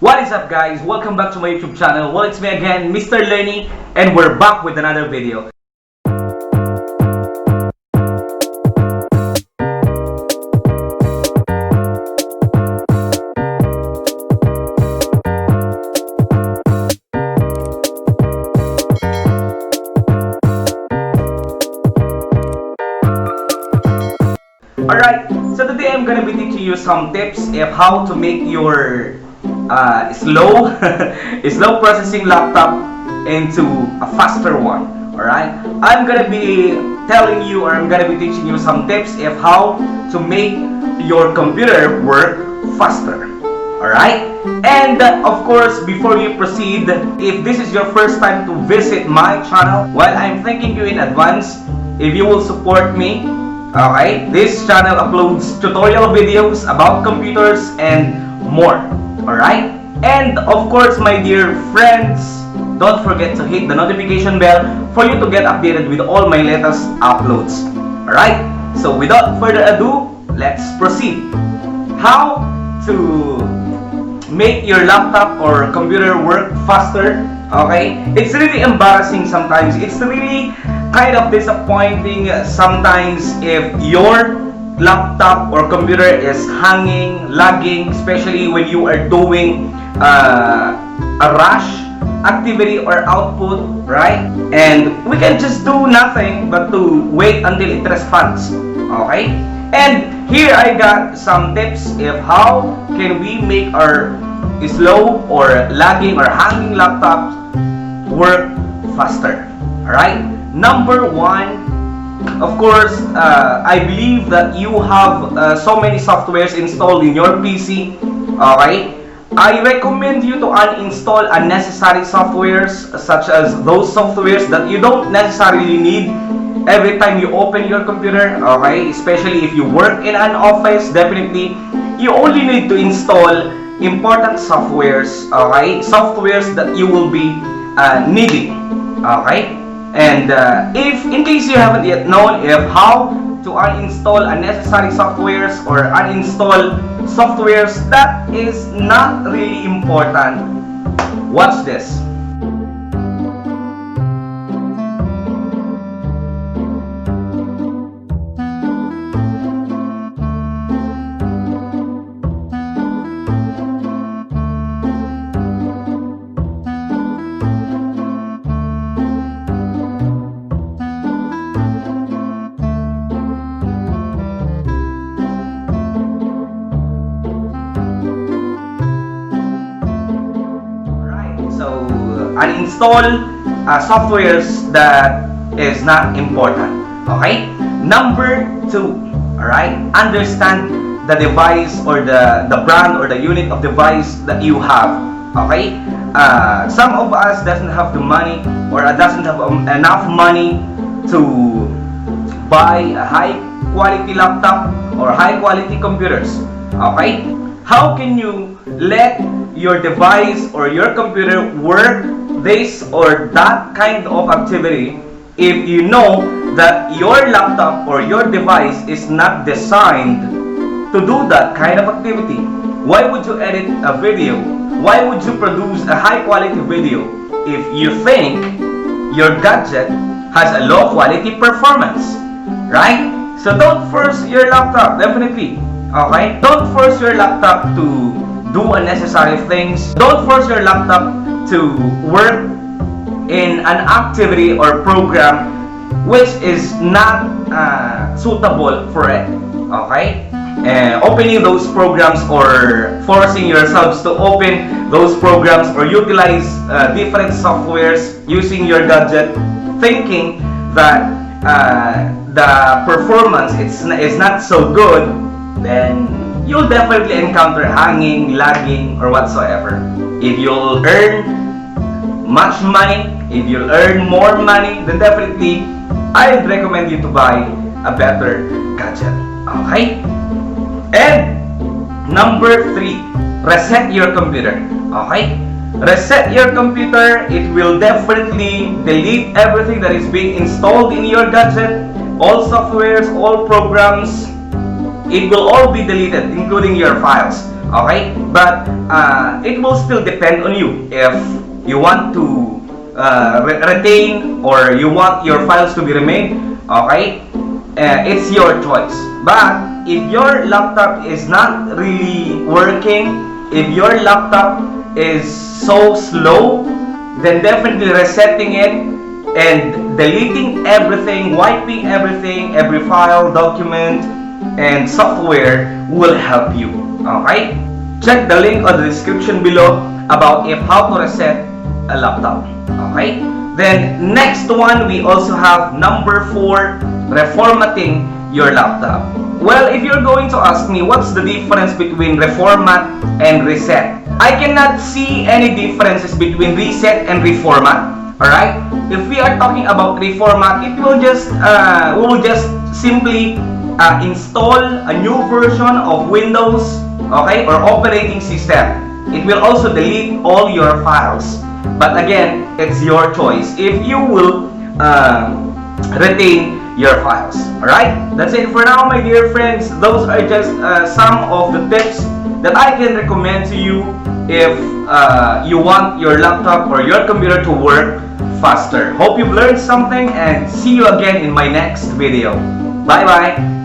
What is up, guys? Welcome back to my YouTube channel. Well, it's me again, Mr. Lenny, and we're back with another video. Alright, so today I'm gonna be teaching you some tips of how to make your slow slow processing laptop into a faster one. Alright, I'm gonna be telling you, or I'm gonna be teaching you some tips of how to make your computer work faster. Alright, and of course, before you proceed, if this is your first time to visit my channel, well, I'm thanking you in advance if you will support me. Okay, this channel uploads tutorial videos about computers and more. Alright, and of course, my dear friends, don't forget to hit the notification bell for you to get updated with all my latest uploads. Alright, so without further ado, let's proceed. How to make your laptop or computer work faster. Okay, it's really embarrassing sometimes. It's really kind of disappointing sometimes if your laptop or computer is hanging, lagging, especially when you are doing a rush activity or output, right? And we can just do nothing but to wait until it responds. Okay, and here I got some tips of how can we make our slow or lagging or hanging laptops work faster. Alright, number one, of course, I believe that you have so many softwares installed in your PC. Okay, I recommend you to uninstall unnecessary softwares, such as those softwares that you don't necessarily need every time you open your computer. Okay, especially if you work in an office, definitely you only need to install important softwares. Okay, softwares that you will be needing. Okay, and if in case you haven't yet known if how to uninstall unnecessary softwares or uninstall softwares that is not really important, watch this. Uninstall softwares that is not important. Okay, number two. Alright, understand the device or the brand or the unit of device that you have. Okay, some of us doesn't have the money or doesn't have enough money to buy a high quality laptop or high quality computers. Okay, how can you let your device or your computer work this or that kind of activity if you know that your laptop or your device is not designed to do that kind of activity? Why would you edit a video? Why would you produce a high quality video if you think your gadget has a low quality performance? Right? So don't force your laptop, definitely. Okay? Don't force your laptop to do unnecessary things. Don't force your laptop to work in an activity or program which is not suitable for it. Okay? Opening those programs or forcing yourselves to open those programs or utilize different softwares using your gadget, thinking that the performance is not so good, then you'll definitely encounter hanging, lagging, or whatsoever. If you'll earn much money, if you'll earn more money, then definitely I'd recommend you to buy a better gadget. Okay? And number three, reset your computer. Okay? Reset your computer. It will definitely delete everything that is being installed in your gadget. All softwares, all programs, it will all be deleted, including your files. Okay? But it will still depend on you if you want to retain or you want your files to be remained. Okay? It's your choice. But if your laptop is not really working, if your laptop is so slow, then definitely resetting it and deleting everything, wiping everything, every file, document, and software will help you. Okay? Check the link on the description below about how to reset a laptop. Okay? Then next one, we also have number 4, reformatting your laptop. Well, if you're going to ask me what's the difference between reformat and reset, I cannot see any differences between reset and reformat. Alright? If we are talking about reformat, it will just we will just simply install a new version of Windows, okay, or operating system. It will also delete all your files. But again, it's your choice if you will retain your files. Alright? That's it for now, my dear friends. Those are just some of the tips that I can recommend to you if you want your laptop or your computer to work faster. Hope you've learned something and see you again in my next video. Bye bye.